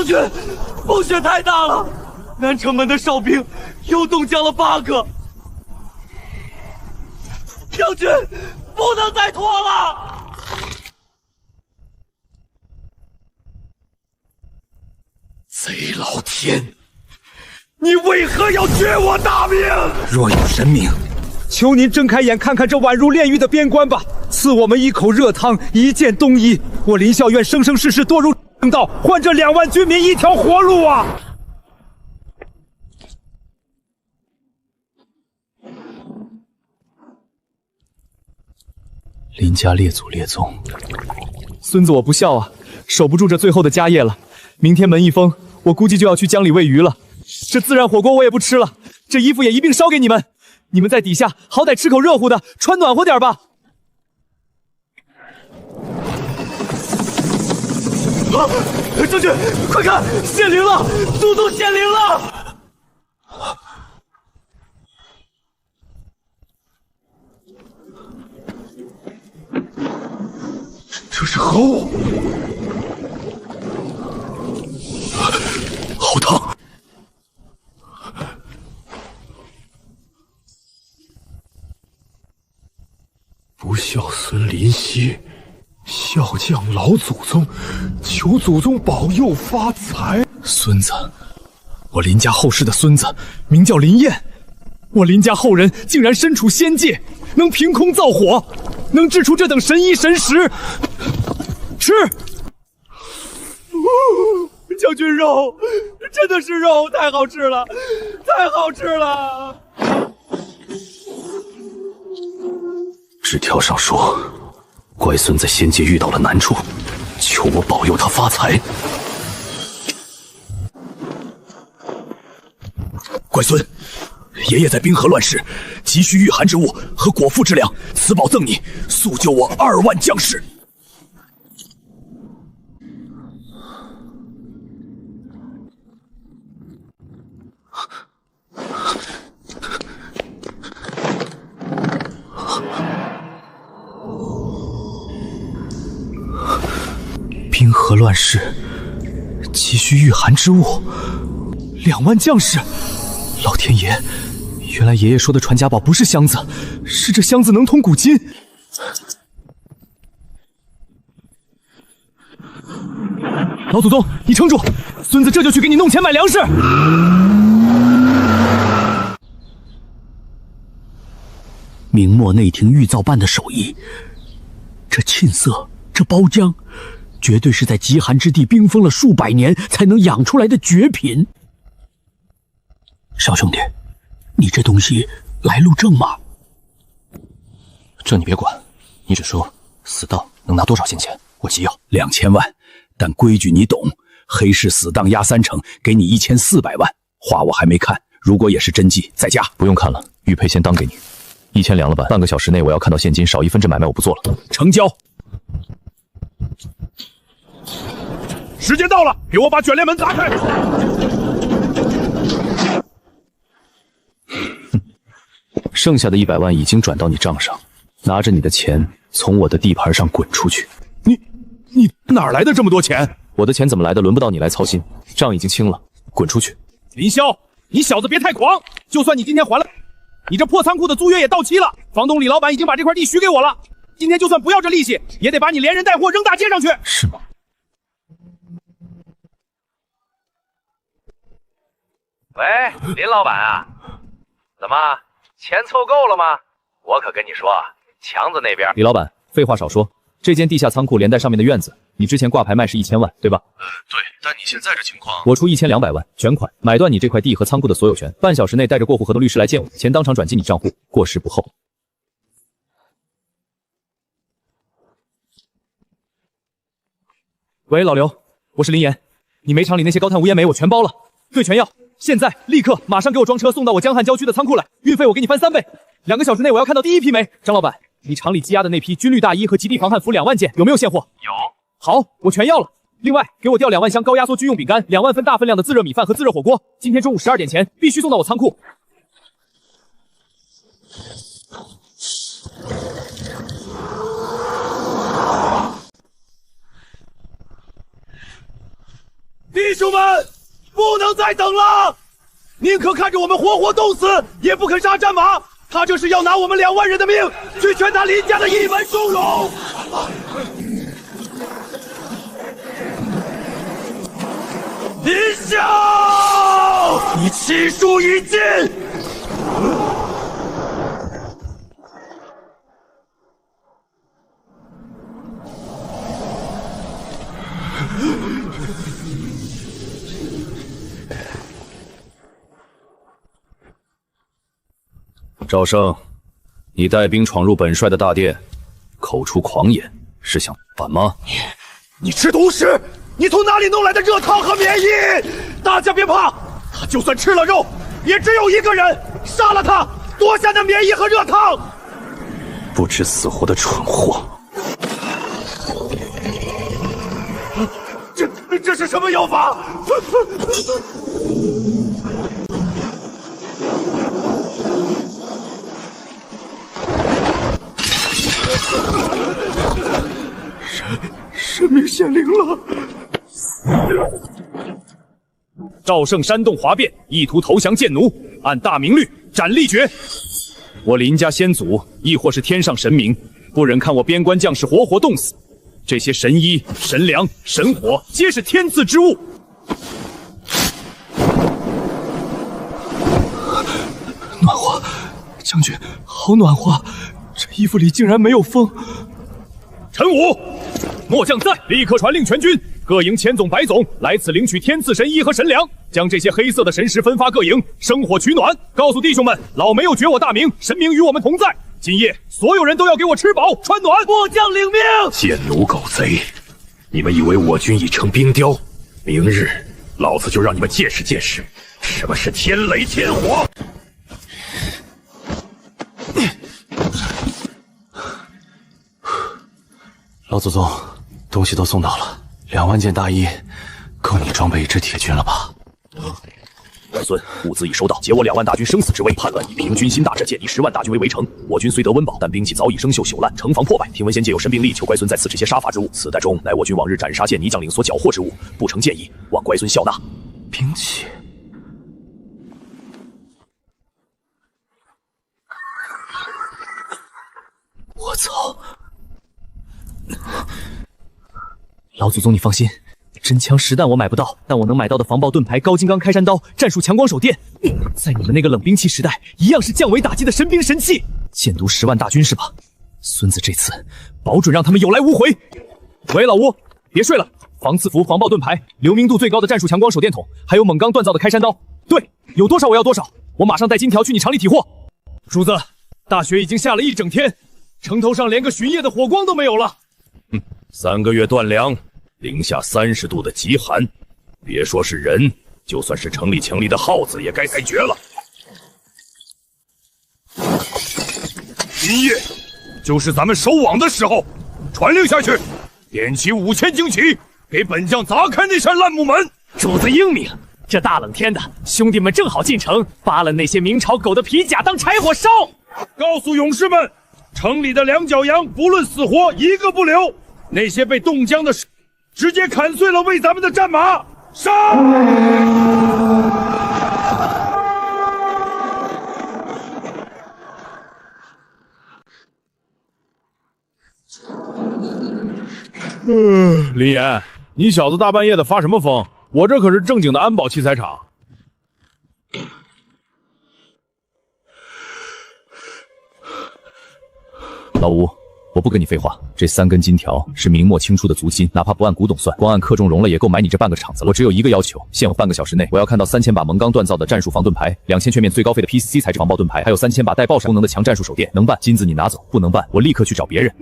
将军，风雪太大了，南城门的哨兵又冻僵了8个。将军，不能再拖了！贼老天，你为何要绝我大命？若有神明，求您睁开眼看看这宛如炼狱的边关吧，赐我们一口热汤，一件冬衣。我林孝愿生生世世多如正道，换这2万军民一条活路啊！林家列祖列宗，孙子我不孝啊，守不住这最后的家业了。明天门一封，我估计就要去江里喂鱼了。这自然火锅我也不吃了，这衣服也一并烧给你们。你们在底下好歹吃口热乎的，穿暖和点吧。啊！将军，快看，显灵了，祖宗显灵了！这是何物？好烫！不孝孙林熙，孝降老祖宗，求祖宗保佑发财。孙子，我林家后世的孙子，名叫林燕。我林家后人竟然身处仙界，能凭空造火，能制出这等神医神食。吃！将军肉，真的是肉，太好吃了，太好吃了！纸条上说，乖孙在仙界遇到了难处，求我保佑他发财。乖孙，爷爷在冰河乱世，急需御寒之物和果腹之粮，此宝赠你，速救我2万将士。冰河乱世，急需御寒之物，2万将士。老天爷，原来爷爷说的传家宝不是箱子，是这箱子能通古今。老祖宗，你撑住，孙子这就去给你弄钱买粮食。明末内廷御造办的手艺，这沁色，这包浆，绝对是在极寒之地冰封了数百年才能养出来的绝品。小兄弟，你这东西来路正吗？这你别管，你只说死当能拿多少现钱，我急要2000万，但规矩你懂，黑市死当压30%，给你1400万。话我还没看，如果也是真迹，再加。不用看了，玉佩先当给你，1000凉了吧？半个小时内我要看到现金少1分，这买卖我不做了。成交。时间到了，给我把卷帘门砸开！剩下的100万已经转到你账上，拿着你的钱从我的地盘上滚出去。你哪来的这么多钱？我的钱怎么来的，轮不到你来操心。账已经清了，滚出去！林霄，你小子别太狂！就算你今天还了，你这破仓库的租约也到期了，房东李老板已经把这块地许给我了。今天就算不要这利息，也得把你连人带货扔大街上去。是吗？喂，林老板啊，怎么钱凑够了吗？我可跟你说，强子那边……李老板，废话少说，这间地下仓库连带上面的院子，你之前挂牌卖是1000万，对吧？对，但你现在这情况，我出1200万全款买断你这块地和仓库的所有权，半小时内带着过户合同律师来见我，钱当场转进你账户，过时不候。喂，老刘，我是林岩，你煤厂里那些高碳无烟煤我全包了，对全要。现在立刻马上给我装车送到我江汉郊区的仓库来，运费我给你翻3倍。2个小时内我要看到第一批煤。张老板，你厂里积压的那批军绿大衣和极地防汗服2万件有没有现货？有。好，我全要了。另外给我调2万箱高压缩军用饼干，2万份大分量的自热米饭和自热火锅，今天中午12点前必须送到我仓库。弟兄们，不能再等了！宁可看着我们活活冻死，也不肯杀战马。他这是要拿我们2万人的命去劝他林家的一门殊荣。林萧，你气数已尽。赵胜，你带兵闯入本帅的大殿，口出狂言，是想反吗？你吃独食！你从哪里弄来的热汤和免疫？大家别怕，他就算吃了肉，也只有一个人，杀了他，夺下那免疫和热汤。不知死活的蠢货！这是什么妖法？神明显灵了！赵胜煽动哗变，意图投降贱奴，按大明律斩立决。我林家先祖，亦或是天上神明，不忍看我边关将士活活冻死。这些神医、神粮、神火，皆是天赐之物。暖和，将军，好暖和！这衣服里竟然没有风。陈武，末将在，立刻传令全军，各营千总、百总来此领取天赐神衣和神粮，将这些黑色的神石分发各营，生火取暖。告诉弟兄们，老没有绝我大明，神明与我们同在。今夜所有人都要给我吃饱穿暖。末将领命。贱奴狗贼，你们以为我军已成冰雕？明日老子就让你们见识见识什么是天雷天火！老祖宗，东西都送到了，2万件大衣，够你装备一支铁军了吧？外孙，物资已收到，解我2万大军生死之危。叛乱以平军心大阵，建议10万大军为围城。我军虽得温饱，但兵器早已生锈朽烂，城防破败。听闻仙界有神兵力，求乖孙在此制些杀伐之物。此袋中乃我军往日斩杀剑尼将领所缴获之物，不成建议，望乖孙笑纳。兵器。我操！老祖宗，你放心，真枪实弹我买不到，但我能买到的防爆盾牌、高金刚开山刀、战术强光手电，在你们那个冷兵器时代，一样是降维打击的神兵神器。建都10万大军是吧？孙子这次保准让他们有来无回。喂，老吴，别睡了，防刺符、防爆盾牌、流明度最高的战术强光手电筒，还有锰钢锻造的开山刀。对，有多少我要多少，我马上带金条去你厂里提货。主子，大雪已经下了一整天，城头上连个巡夜的火光都没有了。3个月断粮，零下30度的极寒，别说是人，就算是城里墙里的耗子也该裁决了。今夜就是咱们收网的时候，传令下去，点起5000旌旗，给本将砸开那扇烂木门。主子英明，这大冷天的，兄弟们正好进城，扒了那些明朝狗的皮甲当柴火烧。告诉勇士们，城里的2脚羊不论死活，一个不留。那些被冻僵的，直接砍碎了喂咱们的战马，杀！林岩，你小子大半夜的发什么疯？我这可是正经的安保器材厂。老吴，我不跟你废话，这3根金条是明末清初的足金，哪怕不按古董算，光按克重容了也够买你这半个厂子了。我只有一个要求，限我半个小时内，我要看到3000把锰钢锻造的战术防盾牌，2000全面最高费的 PCC 材质防爆盾牌，还有3000把带爆闪功能的强战术手电。能办，金子你拿走；不能办，我立刻去找别人。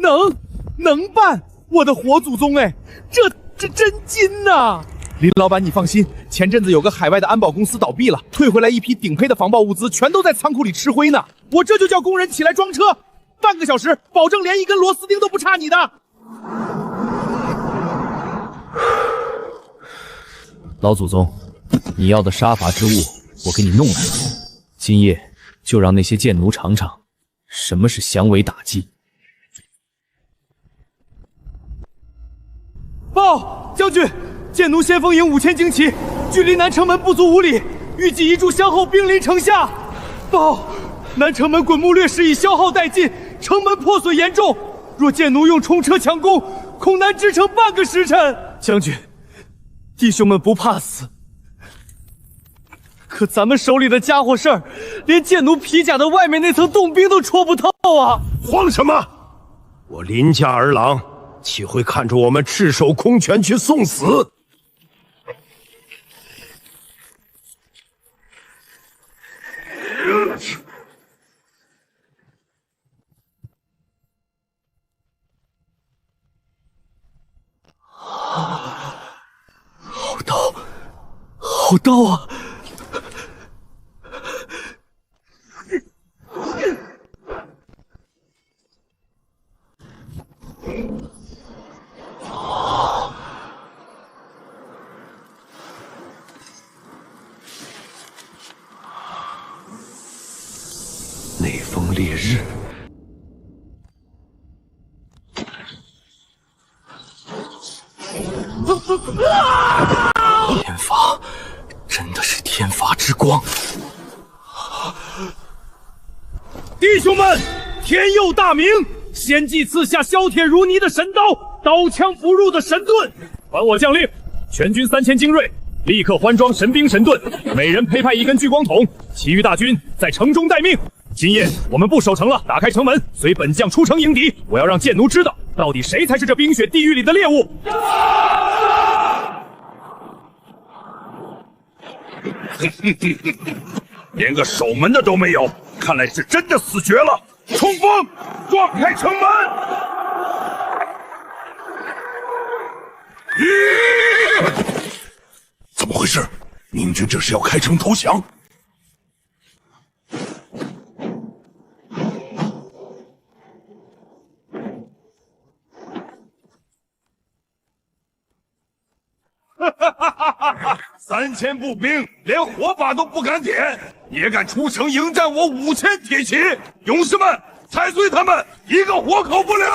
能办！我的活祖宗哎，这真金呐！林老板，你放心，前阵子有个海外的安保公司倒闭了，退回来一批顶配的防爆物资，全都在仓库里吃灰呢。我这就叫工人起来装车，半个小时，保证连一根螺丝钉都不差你的。老祖宗，你要的杀伐之物，我给你弄来了。今夜就让那些贱奴尝尝什么是降维打击。报将军，剑奴先锋营5000旌旗，距离南城门不足5里，预计一炷香后兵临城下。报，南城门滚木劣势已消耗殆尽，城门破损严重。若剑奴用冲车强攻，恐难支撑半个时辰。将军，弟兄们不怕死，可咱们手里的家伙事儿，连剑奴皮甲的外面那层冻冰都戳不透啊！慌什么？我林家儿郎岂会看着我们赤手空拳去送死？好刀，好刀啊！内风烈日，天罚，真的是天罚之光！弟兄们，天佑大明！先帝赐下削铁如泥的神刀，刀枪不入的神盾。传我将令，全军3000精锐，立刻换装神兵神盾，每人配派1根聚光筒，其余大军在城中待命。今夜我们不守城了，打开城门，随本将出城迎敌。我要让剑奴知道，到底谁才是这冰雪地狱里的猎物。连个守门的都没有，看来是真的死绝了。冲锋，撞开城门！怎么回事？明军这是要开城投降？3000步兵连火把都不敢点，也敢出城迎战我5000铁骑！勇士们，踩碎他们，一个活口不留！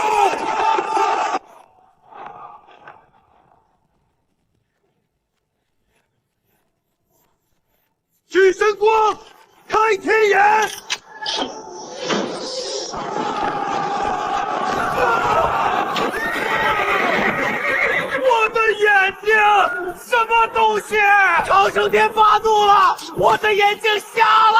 举神光，开天眼！我的眼睛，什么东西？长生天发怒了，我的眼睛瞎了！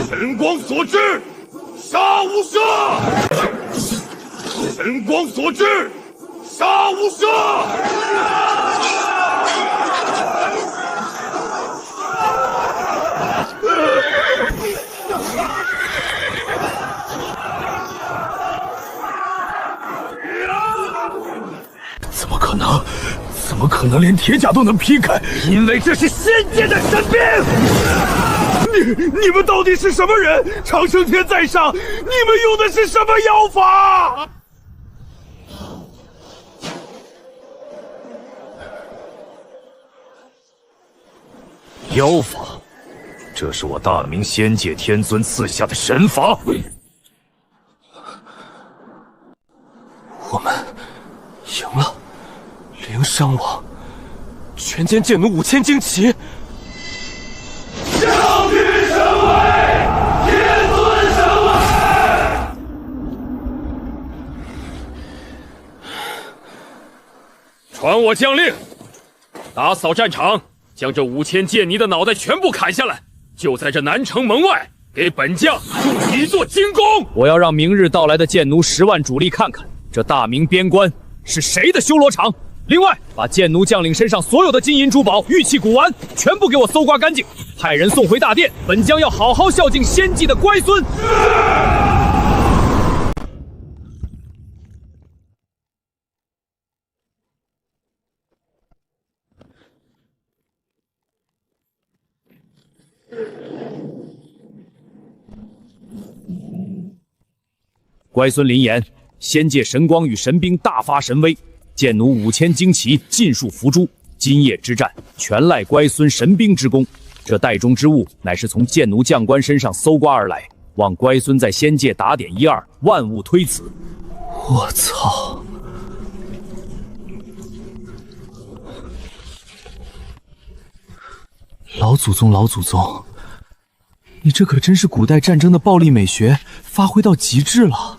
神光所至，杀无赦！神光所至，杀无赦！怎么可能？怎么可能连铁甲都能劈开？因为这是仙界的神兵！你们到底是什么人？长生天在上，你们用的是什么妖法？妖法，这是我大明仙界天尊赐下的神法。我们赢了，0伤亡，全歼剑奴5000旌旗。将军神威，天尊神威！传我将令，打扫战场，将这5000剑尼的脑袋全部砍下来，就在这南城门外，给本将筑一座金宫。我要让明日到来的剑奴10万主力看看，这大明边关是谁的修罗场。另外，把剑奴将领身上所有的金银珠宝、玉器古玩全部给我搜刮干净，派人送回大殿。本将要好好孝敬先帝的乖孙。乖孙林言，仙界神光与神兵大发神威。剑奴5000旌旗尽数伏诛，今夜之战全赖乖孙神兵之功。这袋中之物乃是从剑奴将官身上搜刮而来，望乖孙在仙界打点一二，万物推辞。我操！老祖宗，老祖宗，你这可真是古代战争的暴力美学发挥到极致了。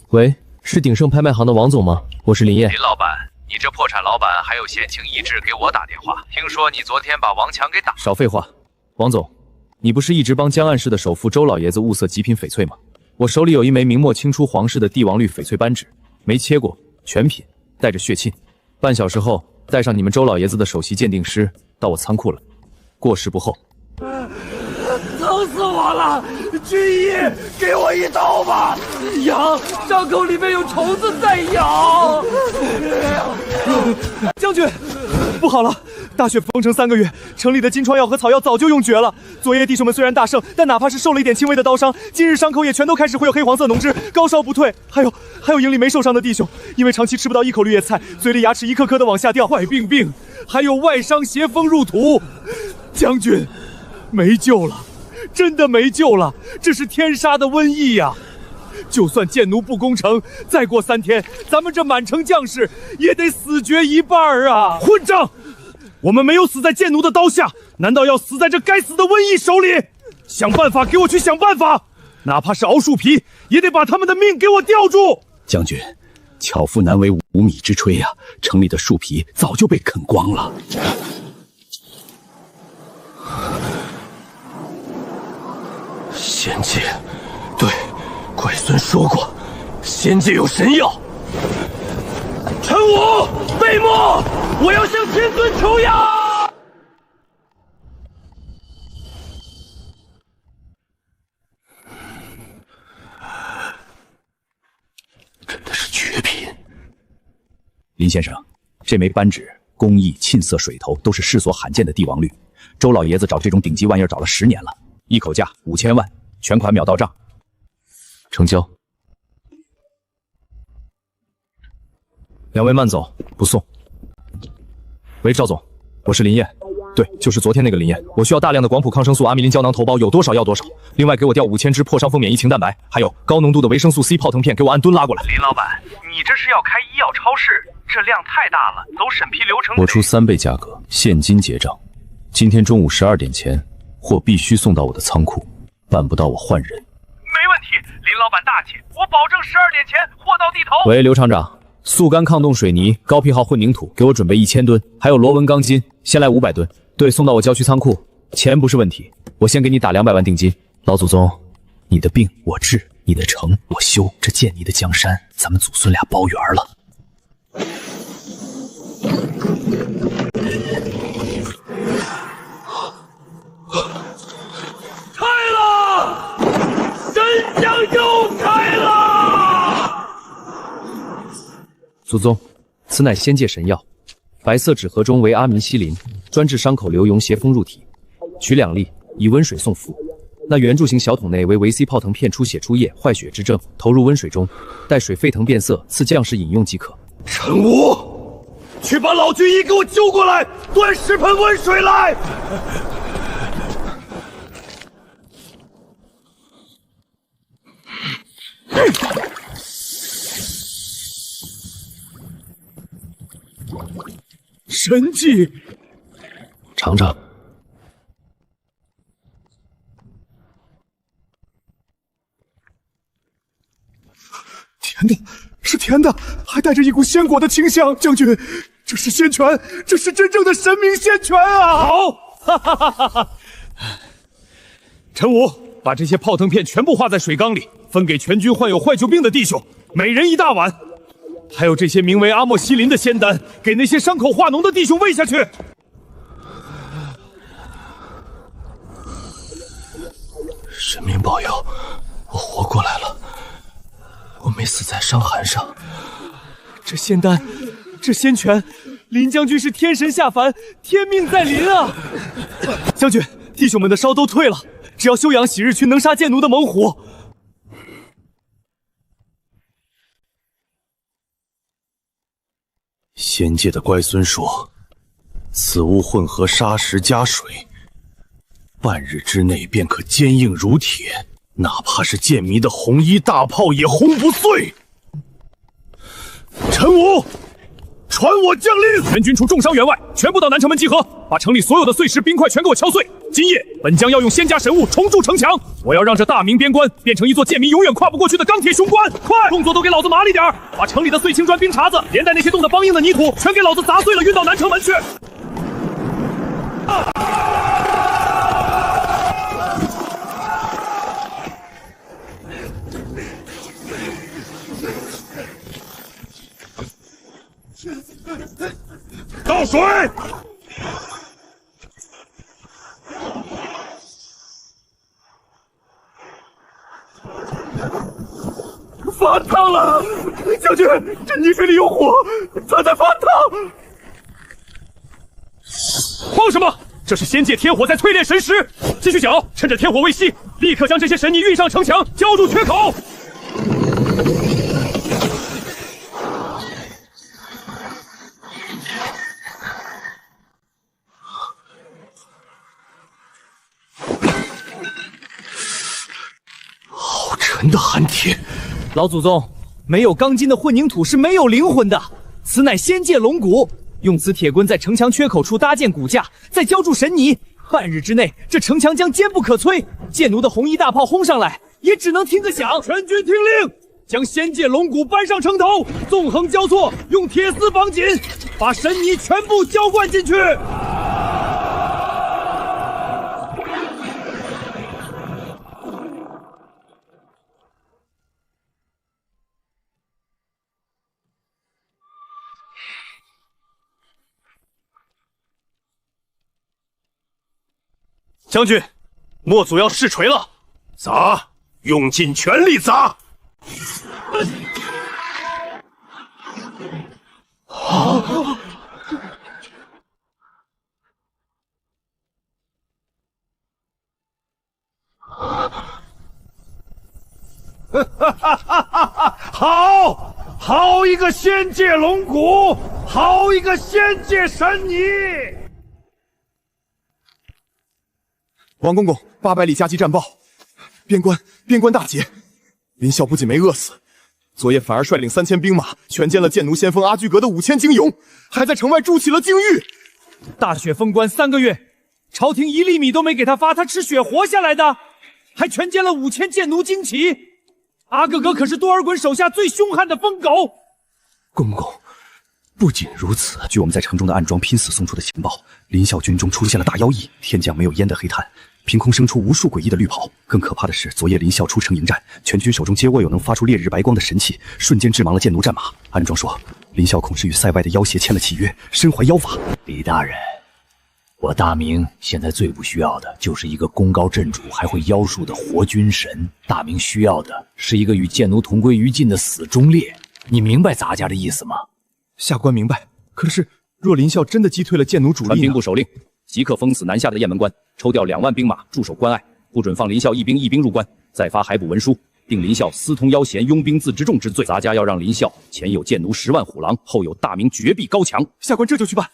喂，是鼎盛拍卖行的王总吗？我是林燕。林老板，你这破产老板还有闲情逸致给我打电话？听说你昨天把王强给打……少废话，王总，你不是一直帮江岸市的首富周老爷子物色极品翡翠吗？我手里有一枚明末清初皇室的帝王绿翡翠扳指，没切过，全品，带着血沁。半小时后，带上你们周老爷子的首席鉴定师到我仓库了，过时不候。疼死我了！军医，给我一刀吧！痒，伤口里面有虫子在咬。将军，不好了！大雪封城3个月，城里的金疮药和草药早就用绝了。昨夜弟兄们虽然大胜，但哪怕是受了一点轻微的刀伤，今日伤口也全都开始会有黑黄色脓汁，高烧不退。还有营里没受伤的弟兄，因为长期吃不到一口绿叶菜，嘴里牙齿一颗颗的往下掉，坏病，还有外伤邪风入土。将军，没救了，真的没救了，这是天杀的瘟疫呀！就算剑奴不攻城，再过3天，咱们这满城将士也得死绝一半啊！混账！我们没有死在剑奴的刀下，难道要死在这该死的瘟疫手里？想办法，给我去想办法！哪怕是熬树皮，也得把他们的命给我吊住！将军，巧妇难为无米之炊呀，城里的树皮早就被啃光了。仙界，对，乖孙说过，仙界有神药。陈武，贝墨，我要向天尊求药。真的是绝品。林先生，这枚扳指工艺、沁色、水头都是世所罕见的帝王绿。周老爷子找这种顶级玩意儿找了10年了，一口价5000万，全款秒到账。成交。2位慢走，不送。喂，赵总，我是林燕。对，就是昨天那个林燕。我需要大量的广谱抗生素阿米林胶囊头孢，有多少要多少。另外给我调5000支破伤风免疫清蛋白，还有高浓度的维生素 C 泡腾片，给我按吨拉过来。林老板，你这是要开医药超市，这量太大了，走审批流程。我出3倍价格，现金结账。今天中午12点前，货必须送到我的仓库，办不到我换人。没问题，林老板大气，我保证12点前货到地头。喂，刘厂长，速干抗冻水泥、高批号混凝土，给我准备1000吨，还有螺纹钢筋，先来500吨。对，送到我郊区仓库，钱不是问题，我先给你打200万定金。老祖宗，你的病我治，你的城我修，这建你的江山，咱们祖孙俩包圆了。开了，真相又开了。祖宗，此乃仙界神药，白色纸盒中为阿明西林，专治伤口流脓邪风入体，取2粒，以温水送服。那圆柱形小桶内为维 C 泡腾片，出血出液，坏血之症，投入温水中，待水沸腾变色，赐将士饮用即可。陈武，去把老军医给我揪过来，端10盆温水来。神迹！尝尝。甜的，是甜的，还带着一股鲜果的清香。将军，这是仙泉，这是真正的神明仙泉啊！好，哈哈哈哈哈！陈武，把这些泡腾片全部化在水缸里，分给全军患有坏酒病的弟兄，每人1大碗。还有这些名为阿莫西林的仙丹，给那些伤口化脓的弟兄喂下去。神明保佑，我活过来了，我没死在伤寒上。这仙丹，这仙泉，林将军是天神下凡，天命在临啊！将军，弟兄们的烧都退了，只要休养喜日群，能杀剑奴的猛虎。仙界的乖孙说，此物混合砂石加水，半日之内便可坚硬如铁，哪怕是剑迷的红衣大炮也轰不碎。陈武，传我将令，全军除重伤员外，全部到南城门集合，把城里所有的碎石冰块全给我敲碎。今夜本将要用仙家神物重筑城墙，我要让这大明边关变成一座剑迷永远跨不过去的钢铁雄关。快，动作都给老子麻利点儿，把城里的碎青砖、冰碴子，连带那些冻得梆硬的泥土，全给老子砸碎了，运到南城门去。倒水！发烫了，将军，这泥水里有火，它在发烫。慌什么？这是仙界天火在淬炼神石。继续搅，趁着天火未熄，立刻将这些神泥运上城墙，浇筑缺口。好沉的寒铁。老祖宗，没有钢筋的混凝土是没有灵魂的，此乃仙界龙骨。用此铁棍在城墙缺口处搭建骨架，再浇筑神泥，半日之内，这城墙将坚不可摧。剑奴的红衣大炮轰上来，也只能听个响。全军听令，将仙界龙骨搬上城头，纵横交错，用铁丝绑紧，把神泥全部浇灌进去。将军，末祖要试锤了，砸，用尽全力砸！好一个仙界龙骨，好一个仙界神泥！王公公，800里加急战报，边关大捷，林啸不仅没饿死，昨夜反而率领3000兵马全歼了剑奴先锋阿居格的5000精勇，还在城外筑起了精狱。大雪封关3个月，朝廷1粒米都没给他发，他吃雪活下来的，还全歼了5000剑奴精骑。阿哥哥可是多尔衮手下最凶悍的疯狗。公公，不仅如此，据我们在城中的暗桩拼死送出的情报，林啸军中出现了大妖异，天降没有烟的黑炭，凭空生出无数诡异的绿袍。更可怕的是，昨夜林啸出城迎战，全军手中皆握有能发出烈日白光的神器，瞬间致盲了剑奴战马。暗桩说，林啸恐是与塞外的妖邪签了契约，身怀妖法。李大人，我大明现在最不需要的就是一个功高震主还会妖术的活军神，大明需要的是一个与剑奴同归于尽的死忠烈。你明白咱家的意思吗？下官明白。可是，若林啸真的击退了剑奴主力，传兵部手令，即刻封死南下的雁门关，抽调2万兵马驻守关隘，不准放林啸一兵入关。再发海捕文书，定林啸私通妖贤、拥兵自执众之罪。咱家要让林啸前有剑奴10万虎狼，后有大明绝壁高墙。下官这就去办。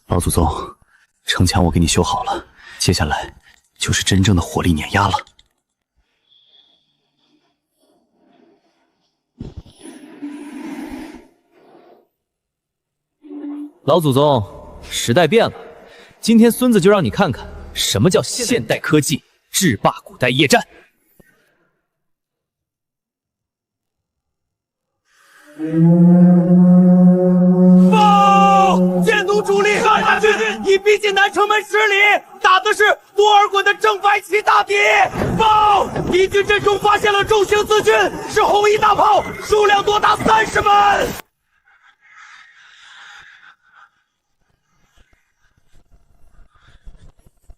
老祖宗，城墙我给你修好了，接下来就是真正的火力碾压了。老祖宗，时代变了，今天孙子就让你看看什么叫现代科技制霸古代夜战。剑奴主力杀下去，已逼近南城门10里，打的是多尔衮的正白旗大敌。报，敌军阵中发现了众星四军，是红衣大炮，数量多达30门。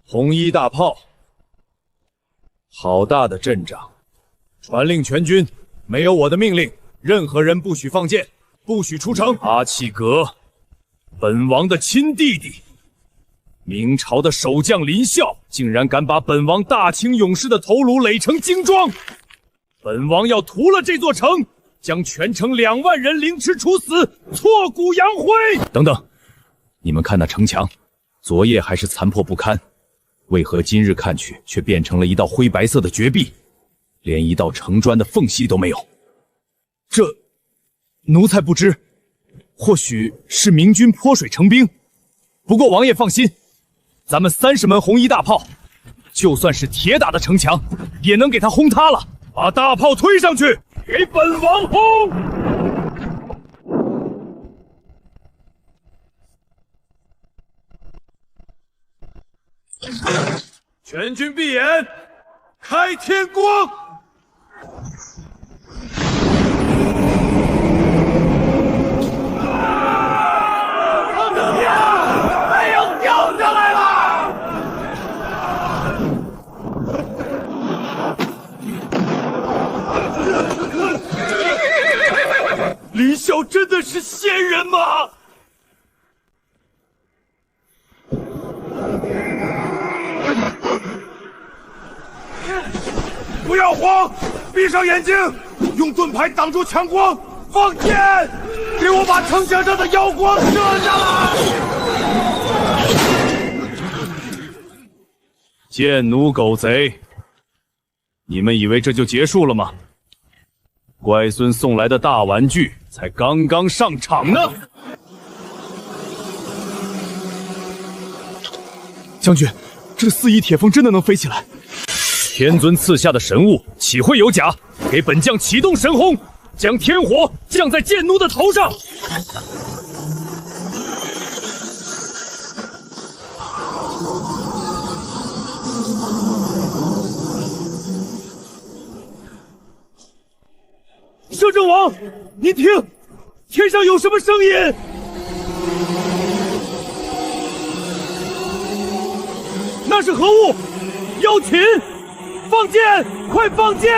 红衣大炮，好大的阵仗！传令全军，没有我的命令，任何人不许放箭，不许出城。阿契格，本王的亲弟弟，明朝的守将林啸竟然敢把本王大清勇士的头颅垒成精装，本王要屠了这座城，将全城2万人凌迟处死，挫骨扬灰。等等，你们看那城墙，昨夜还是残破不堪，为何今日看去却变成了一道灰白色的绝壁，连一道城砖的缝隙都没有？这奴才不知，或许是明军泼水成兵。不过王爷放心，咱们30门红衣大炮，就算是铁打的城墙，也能给它轰塌了。把大炮推上去，给本王轰！全军闭眼，开天光！没有掉下来了！林啸真的是仙人吗？不要慌，闭上眼睛，用盾牌挡住强光，放箭，给我把城墙上的妖光射下来！贱奴狗贼，你们以为这就结束了吗？乖孙送来的大玩具才刚刚上场呢。将军，这4翼铁风真的能飞起来？天尊赐下的神物岂会有假？给本将启动神轰，将天火降在贱奴的头上！摄政王，您听，天上有什么声音？那是何物？妖群！放箭！快放箭！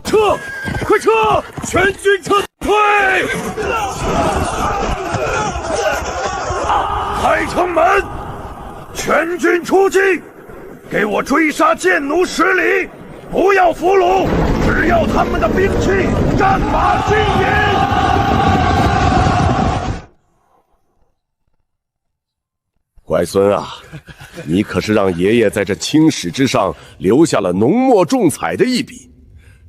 撤！快撤！全军撤退！开城门！全军出击！给我追杀贱奴10里，不要俘虏，只要他们的兵器、战马、金银。乖孙啊，你可是让爷爷在这青史之上留下了浓墨重彩的一笔。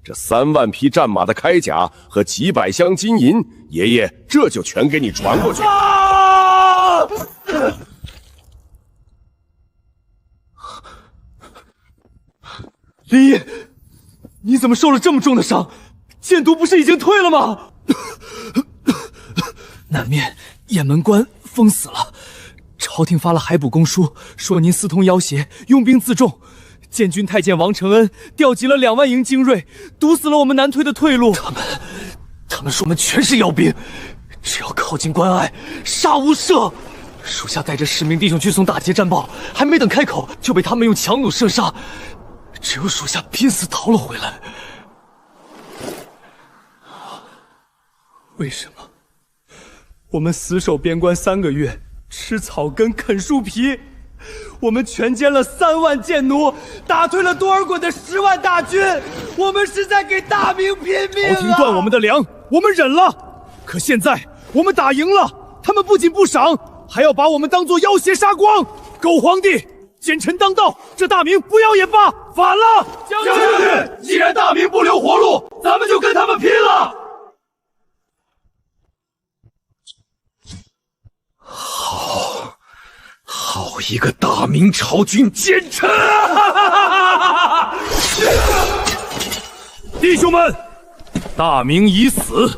这3万匹战马的铠甲和几百箱金银，爷爷这就全给你传过去。林毅，你怎么受了这么重的伤？箭毒不是已经退了吗？南面雁门关封死了，朝廷发了海捕公书，说您私通要挟，拥兵自重。建军太监王承恩调集了2万营精锐，堵死了我们南退的退路。他们说我们全是妖兵，只要靠近关隘，杀无赦。属下带着10名弟兄去送大捷战报，还没等开口，就被他们用强弩射杀。只有属下拼死逃了回来。为什么？我们死守边关3个月，吃草根啃树皮，我们全歼了3万贱奴，打退了多尔衮的10万大军，我们是在给大明拼命啊！朝廷断我们的粮，我们忍了。可现在我们打赢了，他们不仅不赏，还要把我们当作要挟杀光。狗皇帝！奸臣当道，这大明不要也罢。反了，将军！既然大明不留活路，咱们就跟他们拼了！好一个大明朝军奸臣！弟兄们，大明已死，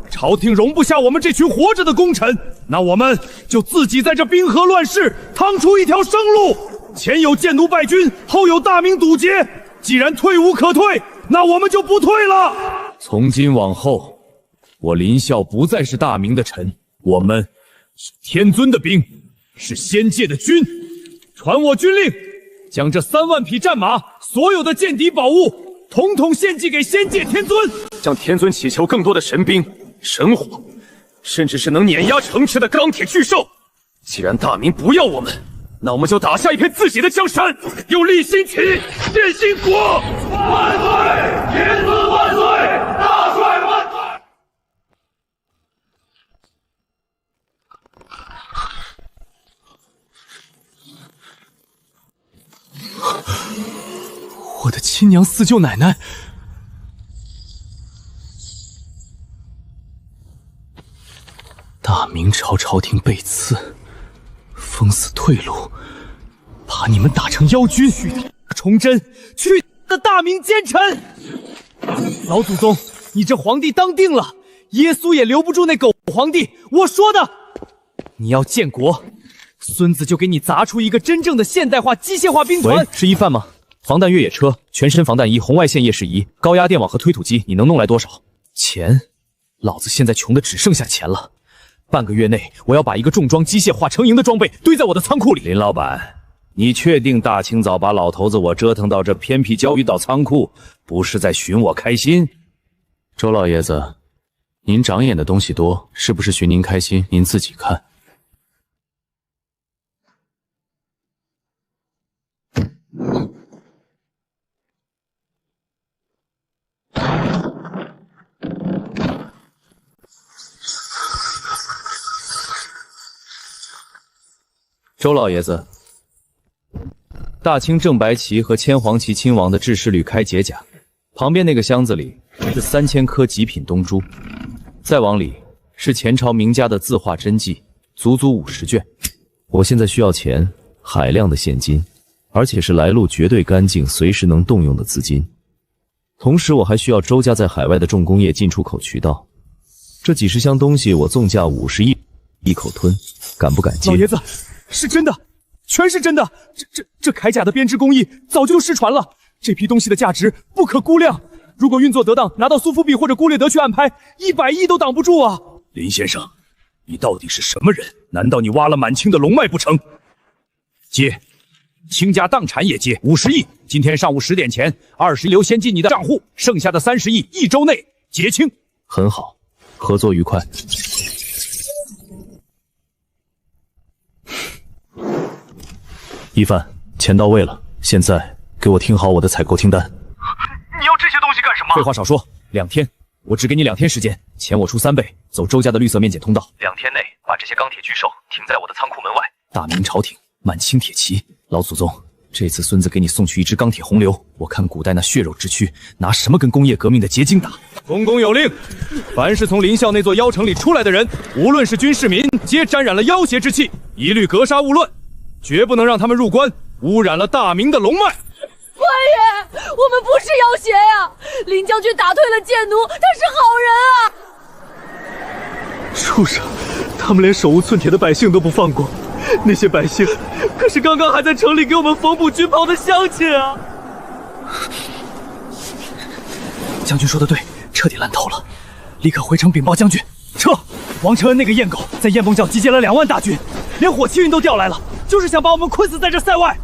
朝廷容不下我们这群活着的功臣，那我们就自己在这冰河乱世趟出一条生路。前有贱奴败军，后有大明堵截，既然退无可退，那我们就不退了。从今往后，我林啸不再是大明的臣，我们是天尊的兵，是仙界的君，传我军令，将这3万匹战马所有的剑敌宝物，统统献祭给仙界天尊，向天尊祈求更多的神兵、神火，甚至是能碾压城池的钢铁巨兽。既然大明不要我们，那我们就打下一片自己的江山，用力兴起，建兴国！万岁！天尊万岁！大帅万岁！我的亲娘四舅奶奶！大明朝朝廷被刺，封死退路，把你们打成妖君！去他崇祯！去的大明奸臣！老祖宗，你这皇帝当定了，耶稣也留不住那狗皇帝！我说的，你要建国，孙子就给你砸出一个真正的现代化机械化兵团。喂，是一贩吗？防弹越野车、全身防弹衣、红外线夜视仪、高压电网和推土机，你能弄来多少？钱，老子现在穷的只剩下钱了。半个月内，我要把一个重装机械化成营的装备堆在我的仓库里。林老板，你确定大清早把老头子我折腾到这偏僻郊域岛仓库，不是在寻我开心？周老爷子，您长眼的东西多，是不是寻您开心？您自己看。周老爷子，大清正白旗和千黄旗亲王的制式履开解甲，旁边那个箱子里是3000颗极品东珠，再往里是前朝名家的字画真迹，足足50卷。我现在需要钱，海量的现金，而且是来路绝对干净、随时能动用的资金。同时，我还需要周家在海外的重工业进出口渠道。这几十箱东西，我纵价50亿，一口吞，敢不敢接？老爷子。是真的，全是真的。这铠甲的编织工艺早就失传了，这批东西的价值不可估量。如果运作得当，拿到苏富比或者孤列德去暗拍，100亿都挡不住啊！林先生，你到底是什么人？难道你挖了满清的龙脉不成？接，倾家荡产也接50亿。今天上午10点前，20亿流先进你的账户，剩下的30亿1周内结清。很好，合作愉快。一帆，钱到位了，现在给我听好我的采购清单。你要这些东西干什么？废话少说，2天，我只给你2天时间，钱我出3倍，走周家的绿色面检通道。2天内把这些钢铁巨兽停在我的仓库门外。大明朝廷，满清铁骑，老祖宗，这次孙子给你送去一支钢铁洪流，我看古代那血肉之躯拿什么跟工业革命的结晶打？公公有令，凡是从林校那座妖城里出来的人，无论是军是民，皆沾染了妖邪之气，一律格杀勿论。绝不能让他们入关，污染了大明的龙脉。官爷，我们不是妖邪呀！林将军打退了贱奴，他是好人啊！畜生，他们连手无寸铁的百姓都不放过，那些百姓可是刚刚还在城里给我们缝补军袍的乡亲啊！将军说的对，彻底烂透了，立刻回城禀报将军，撤！王承恩那个燕狗在燕梦教集结了2万大军，连火器运都调来了。就是想把我们困死在这塞外。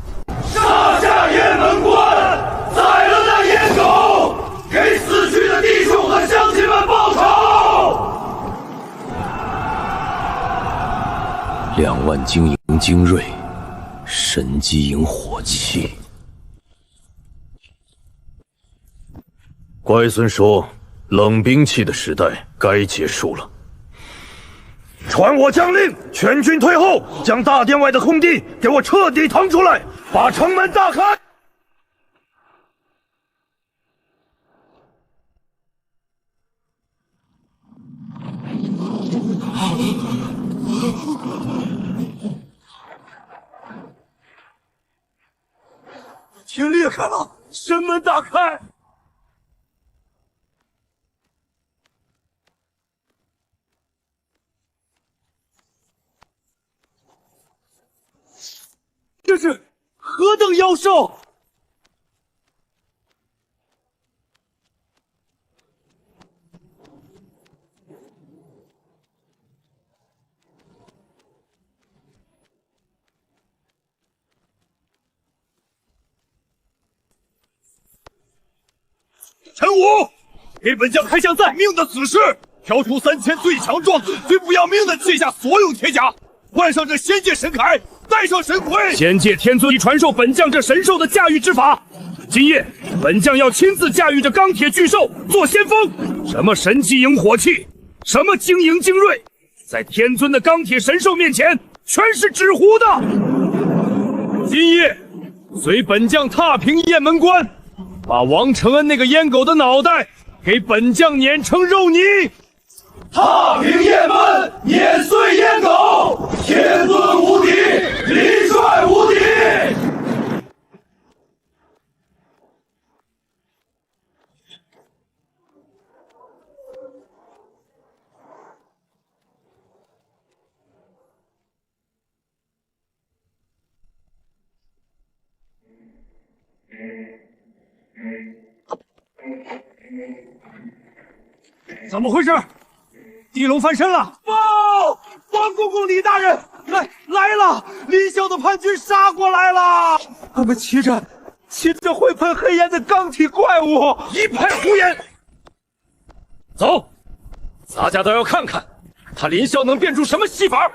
杀下雁门关，宰了那野狗，给死去的弟兄和乡亲们报仇。2万精营精锐，神机营火器。乖孙说，冷兵器的时代该结束了。传我将令，全军退后，将大殿外的空地给我彻底腾出来，把城门大开。天裂开了，神门大开。这是何等妖兽！武，给本将开项在命的指示，挑出3000最强壮、最不要命的，卸下所有铁甲，换上这仙界神铠，戴上神盔。仙界天尊已传授本将这神兽的驾驭之法。今夜，本将要亲自驾驭这钢铁巨兽做先锋。什么神气迎火气，什么晶莹精锐，在天尊的钢铁神兽面前，全是纸糊的。今夜，随本将踏平雁门关，把王承恩那个阉狗的脑袋给本将碾成肉泥。踏平雁门，碾碎阉狗，天尊无敌，林帅无敌。怎么回事？地龙翻身了！报！王公公、李大人，来了！林霄的叛军杀过来了！他们骑着会喷黑烟的钢体怪物，一派胡言！走，大家都要看看他林霄能变出什么戏法。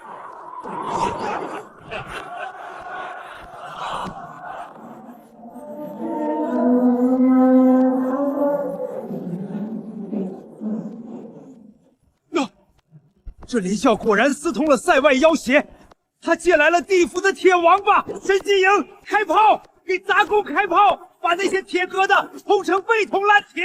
这林啸果然私通了塞外妖邪，他借来了地府的铁王八神机营，开炮，给杂工开炮，把那些铁疙瘩轰成被桶烂铁。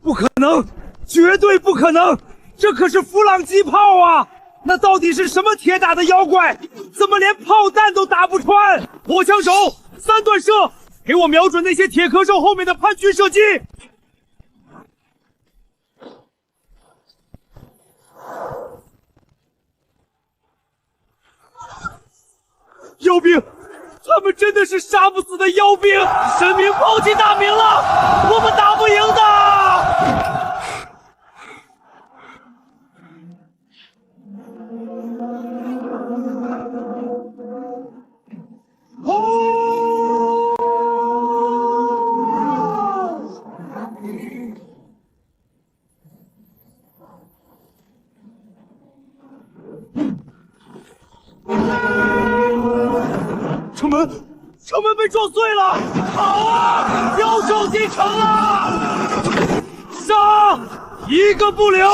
不可能，绝对不可能！这可是弗朗机炮啊！那到底是什么铁打的妖怪？怎么连炮弹都打不穿？火枪手3段射，给我瞄准那些铁壳兽后面的叛军射击！妖兵，他们真的是杀不死的妖兵！神明抛弃大明了，我们打不赢的！城门被撞碎了！好啊，妖兽进城了！杀，一个不留！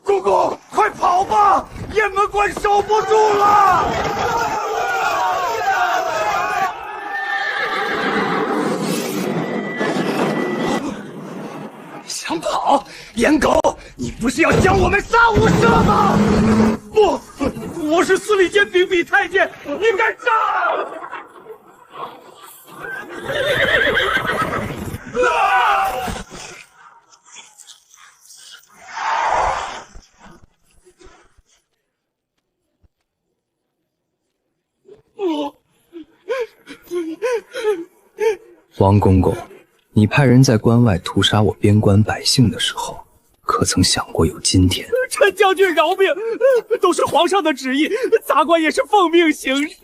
公公，快跑吧！雁门关守不住了！想跑，颜狗，你不是要将我们杀无赦吗？不，我是司礼监秉笔太监，你敢杀！王公公，你派人在关外屠杀我边关百姓的时候，可曾想过有今天？陈将军饶命，都是皇上的旨意，杂官也是奉命行事。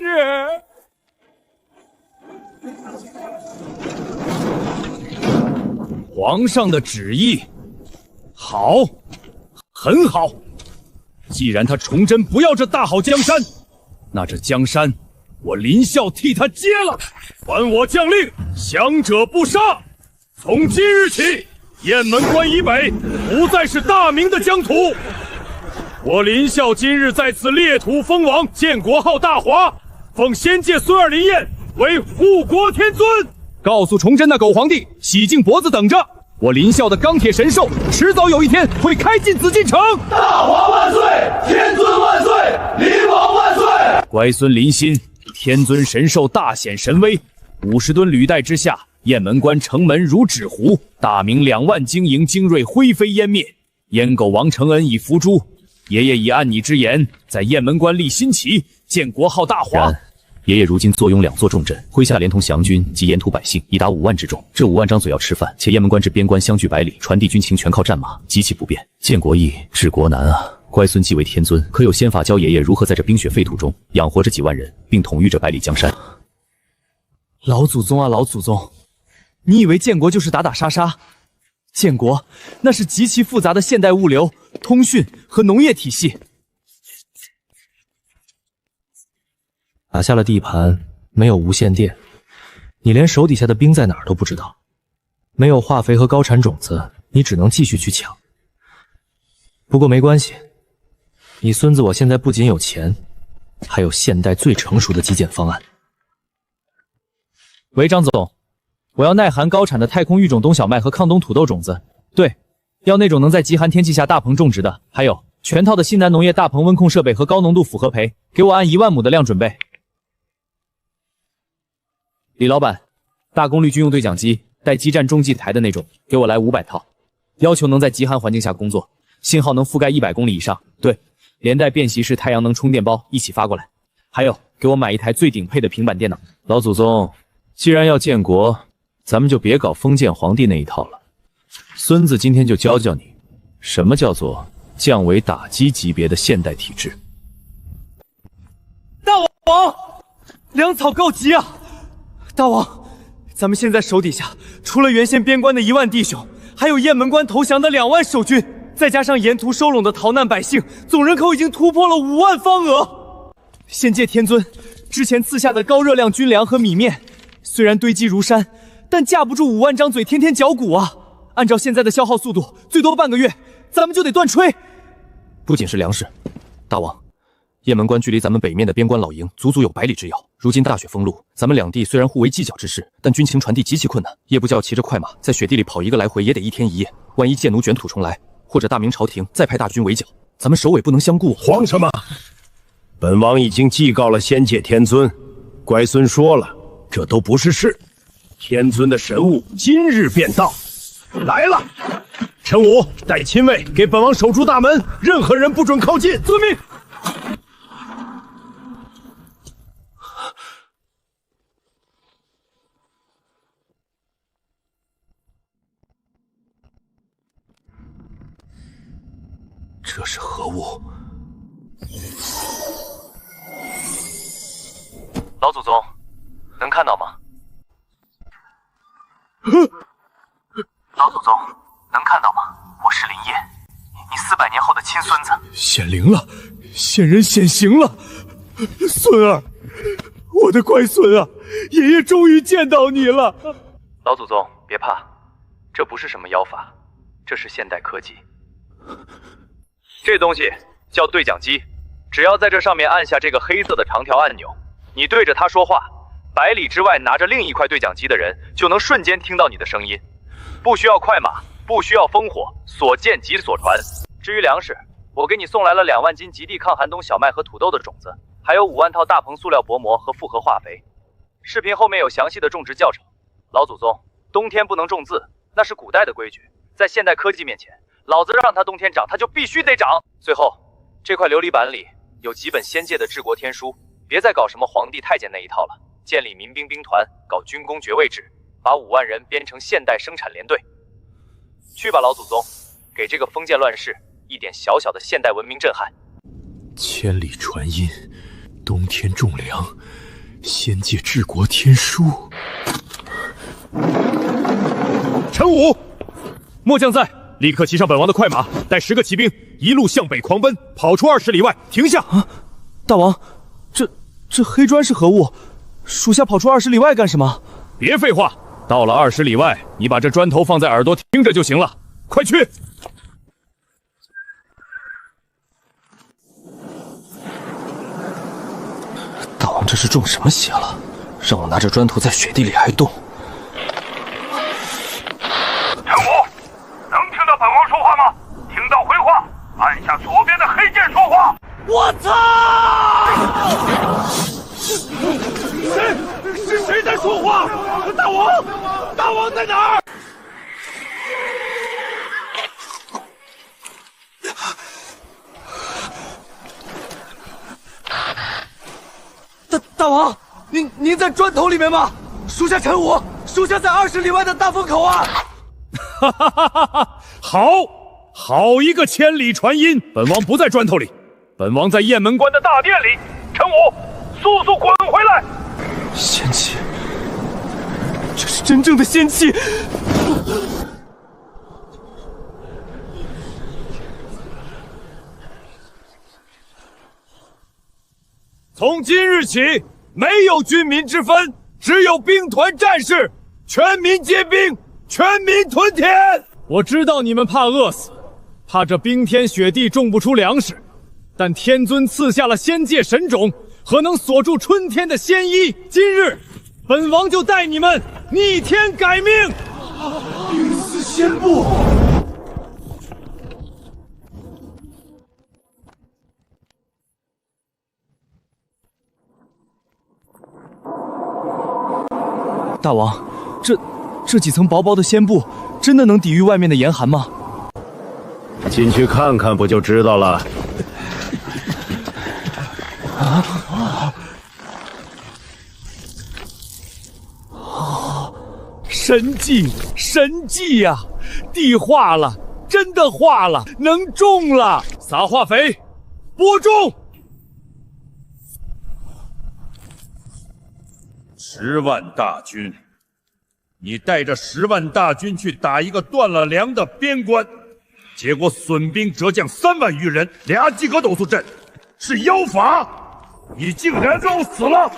皇上的旨意，好，很好。既然他崇祯不要这大好江山，那这江山我林啸替他接了。传我将令，降者不杀。从今日起，雁门关以北不再是大明的疆土。我林啸今日在此列土封王，建国号大华，奉仙界孙二林燕为护国天尊。告诉崇祯那狗皇帝，洗净脖子等着。我林啸的钢铁神兽，迟早有一天会开进紫禁城。大华万岁，天尊万岁，林王万岁！乖孙林欣，天尊神兽大显神威，50吨履带之下，雁门关城门如纸糊，大明2万精营精锐灰飞烟灭。阉狗王承恩已伏诛，爷爷已按你之言，在雁门关立新旗，建国号大华。爷爷如今坐拥2座重镇，麾下连同降军及沿途百姓已达5万之众。这5万张嘴要吃饭，且雁门关至边关相距百里，传递军情全靠战马，极其不便。建国易，治国难啊！乖孙继为天尊，可有先法教爷爷如何在这冰雪废土中养活这几万人，并统御这百里江山？老祖宗啊，老祖宗！你以为建国就是打打杀杀？建国那是极其复杂的现代物流、通讯和农业体系。打下了地盘，没有无线电，你连手底下的兵在哪儿都不知道。没有化肥和高产种子，你只能继续去抢。不过没关系，你孙子我现在不仅有钱，还有现代最成熟的基建方案。喂，张总，我要耐寒高产的太空育种冬小麦和抗冬土豆种子。对，要那种能在极寒天气下大棚种植的，还有全套的新南农业大棚温控设备和高浓度复合培，给我按1万亩的量准备。李老板，大功率军用对讲机带基站中继台的那种，给我来500套，要求能在极寒环境下工作，信号能覆盖100公里以上。对，连带便携式太阳能充电包一起发过来。还有，给我买一台最顶配的平板电脑。老祖宗，既然要建国，咱们就别搞封建皇帝那一套了。孙子今天就教教你，什么叫做降维打击级别的现代体制。大王，粮草告急啊！大王，咱们现在手底下除了原先边关的1万弟兄，还有雁门关投降的2万守军，再加上沿途收拢的逃难百姓，总人口已经突破了5万方额。先借天尊之前赐下的高热量军粮和米面，虽然堆积如山，但架不住5万张嘴天天嚼骨啊！按照现在的消耗速度，最多半个月，咱们就得断炊。不仅是粮食，大王，雁门关距离咱们北面的边关老营足足有100里之遥。如今大雪封路，咱们两地虽然互为犄角之势，但军情传递极其困难。夜不教骑着快马在雪地里跑1个来回，也得1天1夜。万一建奴卷土重来，或者大明朝廷再派大军围剿，咱们首尾不能相顾。慌什么？本王已经祭告了仙界天尊，乖孙说了，这都不是事。天尊的神物今日便到，来了。陈武带亲卫给本王守住大门，任何人不准靠近。遵命。这是何物？老祖宗，能看到吗？老祖宗，能看到吗？我是林烨，你400年后的亲孙子。显灵了，仙人显形了，孙儿，我的乖孙啊，爷爷终于见到你了。老祖宗，别怕，这不是什么妖法，这是现代科技。这东西叫对讲机，只要在这上面按下这个黑色的长条按钮，你对着它说话，100里之外拿着另一块对讲机的人就能瞬间听到你的声音，不需要快马，不需要烽火，所见即所传。至于粮食，我给你送来了2万斤极地抗寒冬小麦和土豆的种子，还有5万套大棚塑料薄膜和复合化肥。视频后面有详细的种植教程。老祖宗，冬天不能种字，那是古代的规矩，在现代科技面前，老子让它冬天长，它就必须得长。最后，这块琉璃板里有几本仙界的治国天书，别再搞什么皇帝太监那一套了，建立民兵兵团，搞军功爵位制，把5万人编成现代生产连队。去吧，老祖宗，给这个封建乱世一点小小的现代文明震撼。千里传音，冬天种粮，仙界治国天书。陈武，末将在，立刻骑上本王的快马，带10个骑兵，一路向北狂奔，跑出20里外，停下！啊，大王，这黑砖是何物？属下跑出20里外干什么？别废话，到了20里外，你把这砖头放在耳朵听着就行了。快去！大王这是中什么邪了？让我拿着砖头在雪地里还动。陈武，能听到本王说话吗？听到回话，按下左边的黑键说话。我操！谁在说话？大王在哪儿？大王，您在砖头里面吗？属下陈武，属下在20里外的大风口啊！哈哈哈哈哈！好一个千里传音！本王不在砖头里，本王在雁门关的大殿里。陈武，速速滚回来！仙气，这是真正的仙气！从今日起，没有军民之分，只有兵团战士，全民皆兵，全民屯田。我知道你们怕饿死，怕这冰天雪地种不出粮食，但天尊赐下了仙界神种和能锁住春天的仙衣。今日，本王就带你们逆天改命。冰丝仙布。大王，这几层薄薄的仙布，真的能抵御外面的严寒吗？进去看看不就知道了。神迹，神迹呀！地化了，真的化了，能种了！撒化肥，播种。10万大军，你带着10万大军去打一个断了粮的边关，结果损兵折将3万余人，2级格斗速阵，是妖法！你竟然告死了！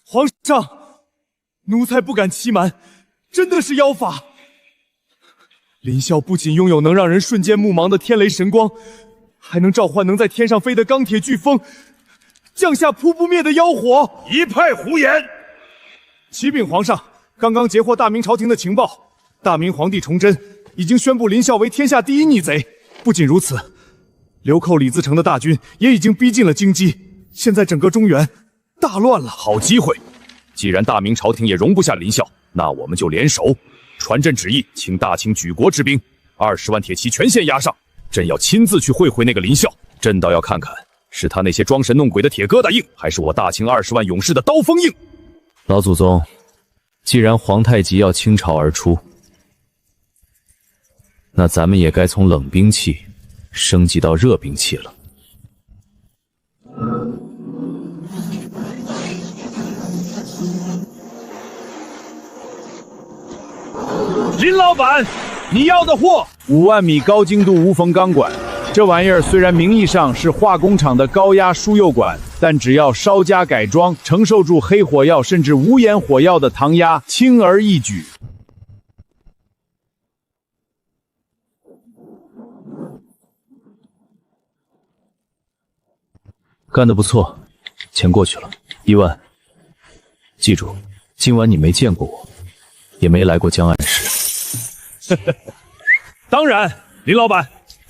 皇上，奴才不敢欺瞒，真的是妖法。林啸不仅拥有能让人瞬间目盲的天雷神光，还能召唤能在天上飞的钢铁飓风，降下扑不灭的妖火。一派胡言！启禀皇上，刚刚截获大明朝廷的情报，大明皇帝崇祯已经宣布林啸为天下第一逆贼。不仅如此，流寇李自成的大军也已经逼近了京畿，现在整个中原大乱了。好机会！既然大明朝廷也容不下林啸，那我们就联手，传朕旨意，请大清举国之兵20万铁骑全线压上。朕要亲自去会会那个林啸，朕倒要看看是他那些装神弄鬼的铁疙瘩硬，还是我大清20万勇士的刀锋硬。老祖宗，既然皇太极要倾巢而出，那咱们也该从冷兵器升级到热兵器了。林老板，你要的货5万米高精度无缝钢管。这玩意儿虽然名义上是化工厂的高压输油管，但只要稍加改装，承受住黑火药甚至无烟火药的膛压，轻而易举。干得不错，钱过去了，1万。记住，今晚你没见过我，也没来过江岸市。当然，林老板，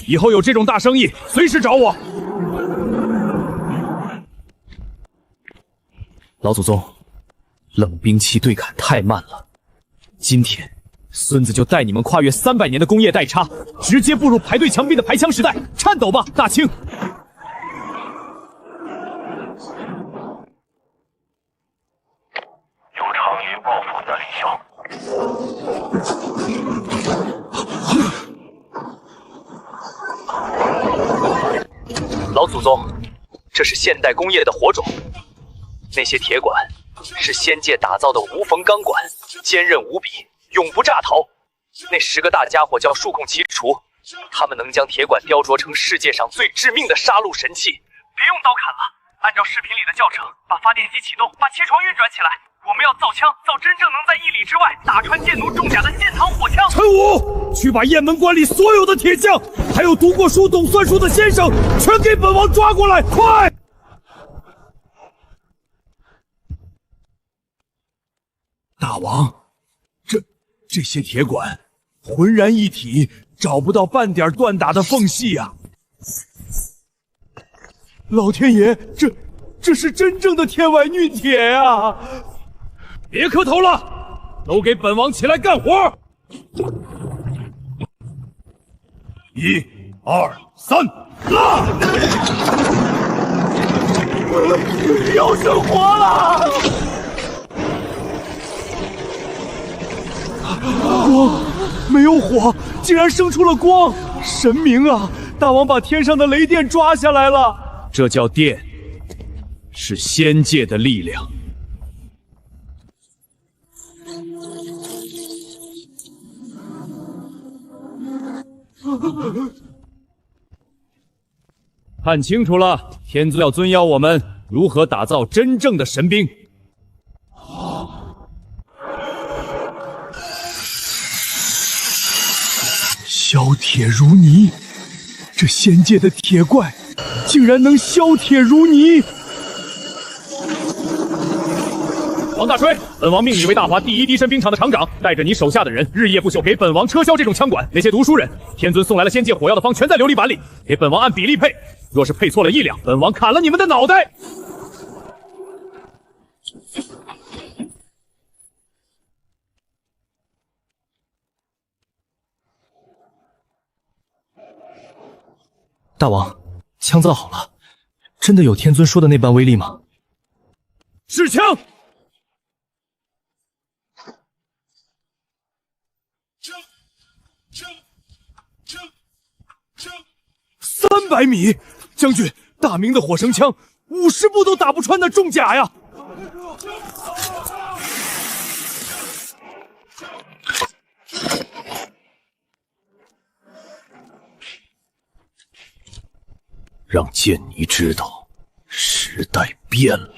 以后有这种大生意，随时找我。老祖宗，冷兵器对砍太慢了。今天，孙子就带你们跨越300年的工业代差，直接步入排队墙壁的排枪时代。颤抖吧，大清！有长夜报复在林啸。老祖宗，这是现代工业的火种，那些铁管是仙界打造的无缝钢管，坚韧无比，永不炸头。那10个大家伙叫数控奇厨，他们能将铁管雕琢成世界上最致命的杀戮神器。别用刀砍了，按照视频里的教程，把发电机启动，把切床运转起来。我们要造枪，造真正能在1里之外打穿剑奴重甲的仙膛火枪。陈武，去把雁门关里所有的铁匠，还有读过书、懂算术的先生，全给本王抓过来，快！大王，这些铁管浑然一体，找不到半点断打的缝隙啊！老天爷，这是真正的天外运铁啊！别磕头了，都给本王起来干活！1、2、3，拉！要生活了！光没有火，竟然生出了光！神明啊！大王把天上的雷电抓下来了。这叫电，是仙界的力量。看清楚了，天尊要尊邀我们如何打造真正的神兵。削铁如泥，这仙界的铁怪竟然能削铁如泥！王大锤，本王命你为大华第一低身兵场的厂长，带着你手下的人，日夜不休给本王车销这种枪管。那些读书人，天尊送来了仙界火药的方，全在琉璃板里，给本王按比例配。若是配错了1两，本王砍了你们的脑袋！大王，枪造好了，真的有天尊说的那般威力吗？试枪！300米，将军，大明的火绳枪50步都打不穿那重甲呀！让剑尼知道，时代变了。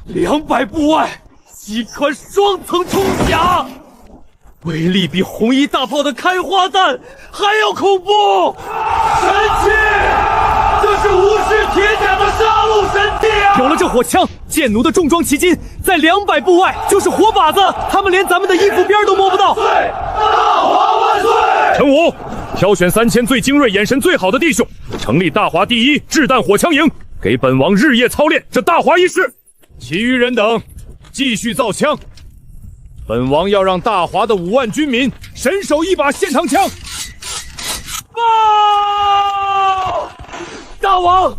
200步外，一款双层冲甲，威力比红衣大炮的开花弹还要恐怖！神器，这是无视铁甲的杀戮神器啊！有了这火枪，剑奴的重装旗金在200步外就是活靶子，他们连咱们的衣服边都摸不到。大华万岁！陈武，挑选3000最精锐、眼神最好的弟兄，成立大华第一掷弹火枪营，给本王日夜操练这大华一式。其余人等继续造枪，本王要让大华的5万军民神手一把线膛枪。报！大王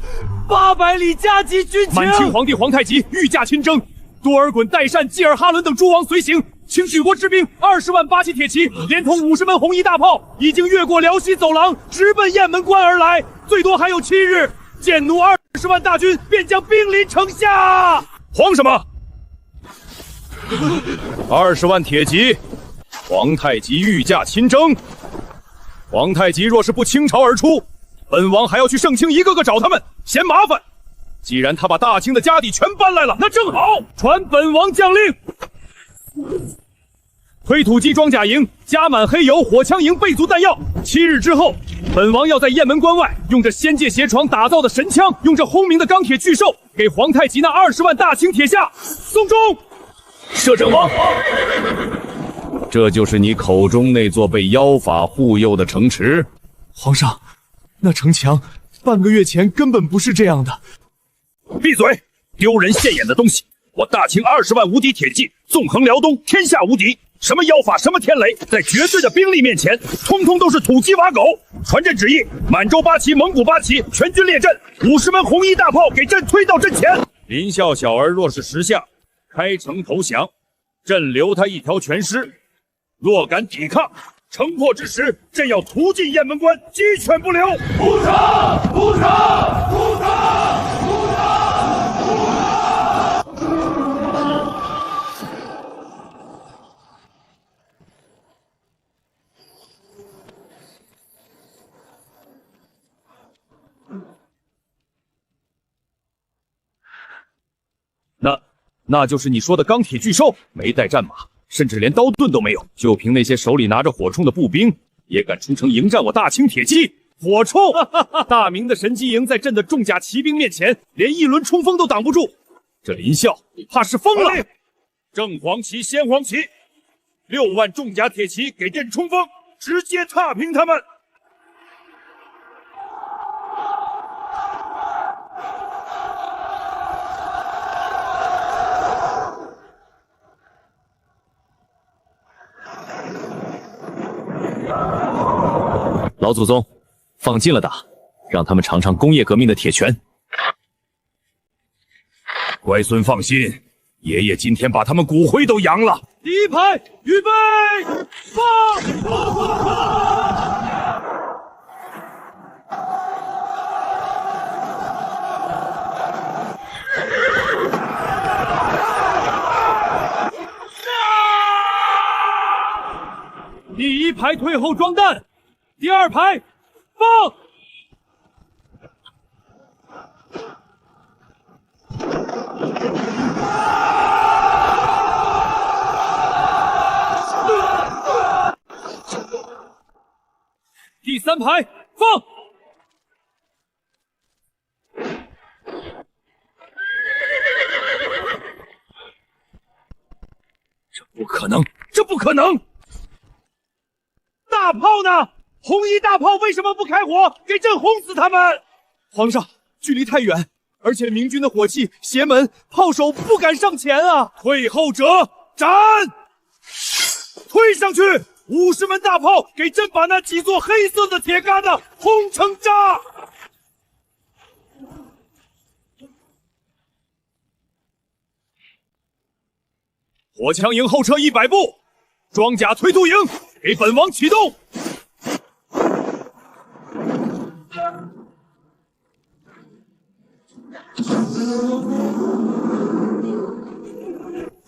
，800里加急军情！满清皇帝皇太极御驾亲征，多尔衮、代善、济尔哈伦等诸王随行，请举国之兵20万8旗铁骑，连同50门红衣大炮，已经越过辽西走廊，直奔雁门关而来。最多还有7日，剑奴20万大军便将兵临城下。慌什么？20万铁骑，皇太极御驾亲征。皇太极若是不倾巢而出，本王还要去盛清一个个找他们，嫌麻烦。既然他把大清的家底全搬来了，那正好，传本王将令，推土机装甲营加满黑油，火枪营备足弹药。7日之后，本王要在雁门关外用这仙界鞋床打造的神枪，用这轰鸣的钢铁巨兽，给皇太极那20万大清铁下送终。摄政王，这就是你口中那座被妖法护佑的城池？皇上，那城墙半个月前根本不是这样的。闭嘴！丢人现眼的东西！我大清20万无敌铁骑，纵横辽东，天下无敌。什么妖法，什么天雷，在绝对的兵力面前，通通都是土鸡瓦狗。传朕旨意，满洲8旗、蒙古8旗全军列阵，50门红衣大炮给朕推到阵前。林孝小儿若是识相，开城投降，朕留他一条全尸；若敢抵抗，城破之时，朕要屠尽雁门关，鸡犬不留。不成！不成！不成！那就是你说的钢铁巨兽，没带战马，甚至连刀盾都没有，就凭那些手里拿着火铳的步兵，也敢出城迎战我大清铁骑？火铳！大明的神机营在朕的重甲骑兵面前，连一轮冲锋都挡不住。这林孝怕是疯了！正黄旗、先黄旗，6万重甲铁骑给朕冲锋，直接踏平他们！老祖宗，放近了打，让他们尝尝工业革命的铁拳。乖孙放心，爷爷今天把他们骨灰都扬了。第一排，预备，放！第一排退后装弹，第二排放。第三排放。这不可能，这不可能！大炮呢？红衣大炮为什么不开火，给朕轰死他们？皇上，距离太远，而且明军的火器、邪门、炮手不敢上前啊！退后者斩！推上去！50门大炮，给朕把那几座黑色的铁疙瘩轰成渣！火枪营后撤100步，装甲推土营，给本王启动！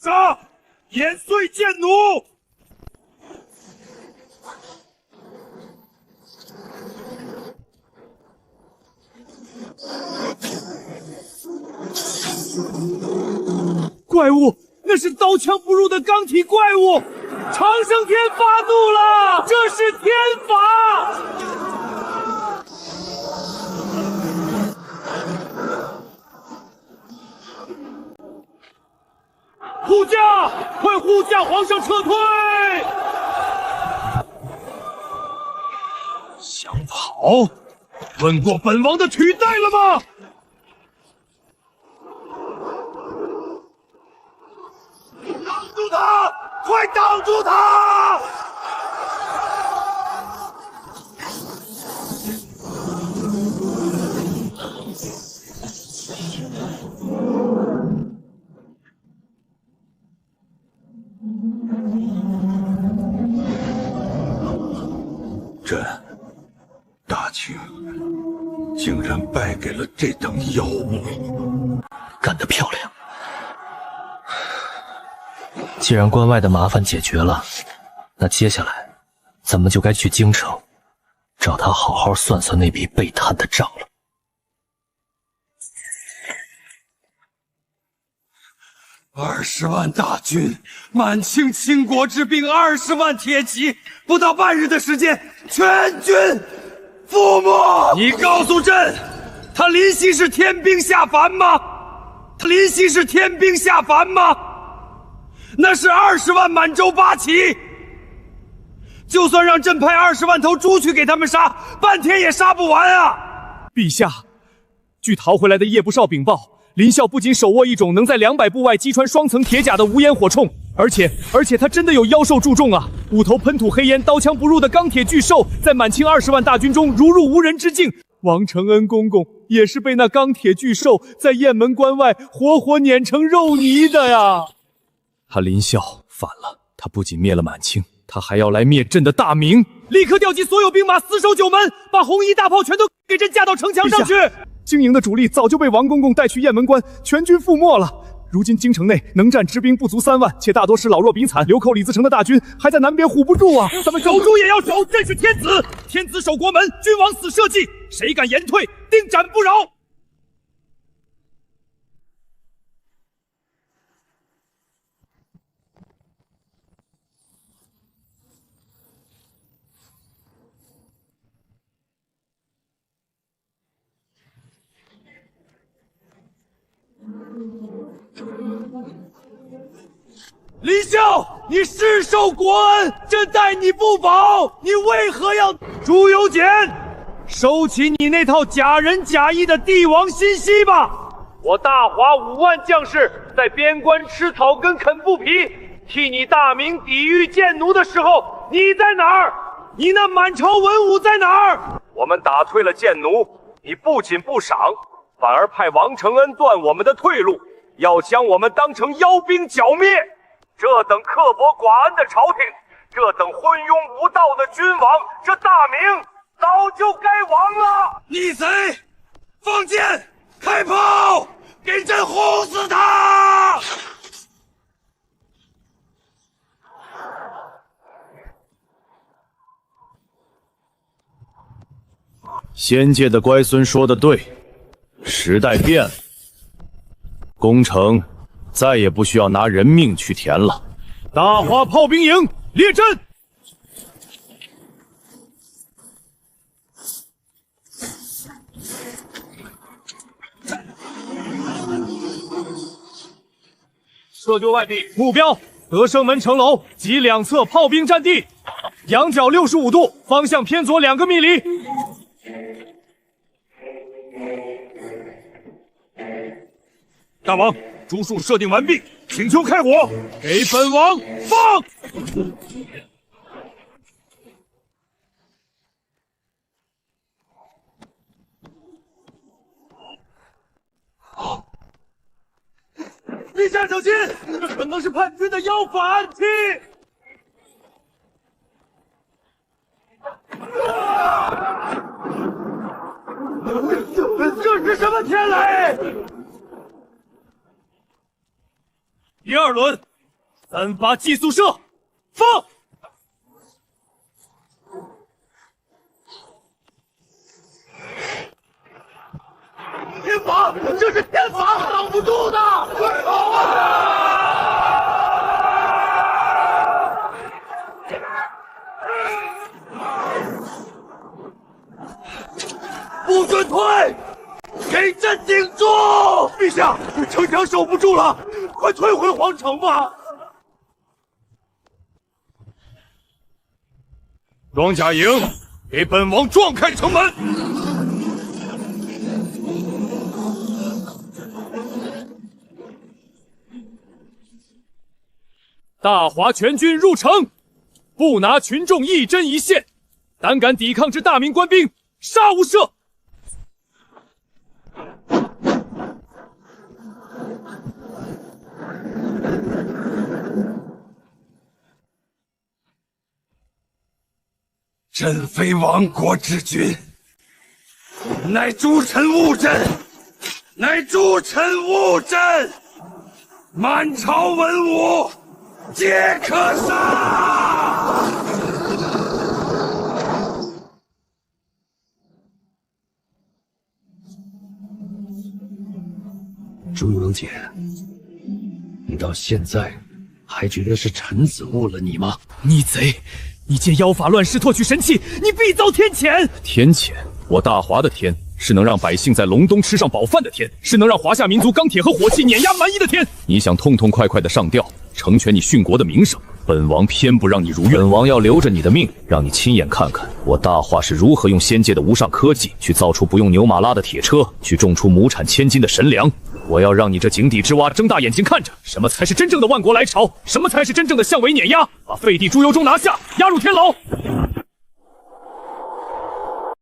杀！碾碎贱奴！怪物，那是刀枪不入的钢体怪物！长生天发怒了，这是天罚！护驾，快护驾皇上撤退！想跑？问过本王的履带了吗？挡住他！快挡住他！朕大清竟然败给了这等妖物，干得漂亮！既然关外的麻烦解决了，那接下来咱们就该去京城，找他好好算算那笔被贪的账了。20万大军，满清倾国之兵20万铁骑，不到半日的时间，全军覆没！你告诉朕，他林夕是天兵下凡吗？他林夕是天兵下凡吗？那是20万满洲八旗，就算让朕派20万头猪去给他们杀，半天也杀不完啊！陛下，据逃回来的叶不少禀报，林啸不仅手握一种能在200步外击穿双层铁甲的无烟火铳，而且他真的有妖兽助重啊！5头喷吐黑烟、刀枪不入的钢铁巨兽，在满清20万大军中如入无人之境。王承恩公公也是被那钢铁巨兽在雁门关外活活碾成肉泥的呀！他林啸反了，他不仅灭了满清，他还要来灭朕的大明！立刻调集所有兵马，死守9门，把红衣大炮全都给朕架到城墙上去！京营的主力早就被王公公带去雁门关，全军覆没了。如今京城内能战之兵不足3万，且大多是老弱病残。流寇李自成的大军还在南边唬不住啊！咱们守住也要守，朕是天子，天子守国门，君王死社稷，谁敢言退，定斩不饶！林啸，你誓受国恩，朕待你不薄，你为何要？朱由检，收起你那套假仁假义的帝王心息吧！我大华5万将士在边关吃草根啃布皮，替你大明抵御贱奴的时候，你在哪儿？你那满朝文武在哪儿？我们打退了贱奴，你不仅不赏，反而派王承恩断我们的退路，要将我们当成妖兵剿灭。这等刻薄寡恩的朝廷，这等昏庸无道的君王，这大明早就该亡了！逆贼，放箭，开炮，给朕轰死他！仙界的乖孙说的对，时代变了，攻城再也不需要拿人命去填了。大华炮兵营列阵。射丢外地，目标德胜门城楼及两侧炮兵阵地，仰角65度，方向偏左2个密里。大王，株数设定完毕，请求开火，给本王放！陛下小心，这可能是叛军的妖法暗器。这是什么天雷？第二轮，3发寄速射，放！天法，这是天法，挡不住的！快跑啊！不准退！给朕顶住！陛下，城墙守不住了，快退回皇城吧！装甲营，给本王撞开城门！大华全军入城，不拿群众一针一线，胆敢抵抗之大明官兵，杀无赦！朕非亡国之君，乃诸臣误朕，乃诸臣误朕，满朝文武皆可杀！朱荣姐，你到现在还觉得是臣子误了你吗？逆贼！你借妖法乱世拓取神器，你必遭天谴！天谴？我大华的天是能让百姓在隆冬吃上饱饭的天，是能让华夏民族钢铁和火器碾压蛮夷的天。你想痛痛快快的上吊，成全你殉国的名声，本王偏不让你如愿。本王要留着你的命，让你亲眼看看我大华是如何用仙界的无上科技去造出不用牛马拉的铁车，去种出亩产1000斤的神粮。我要让你这井底之蛙睁大眼睛看着，什么才是真正的万国来朝，什么才是真正的相为碾压，把废帝朱由衷拿下，押入天牢。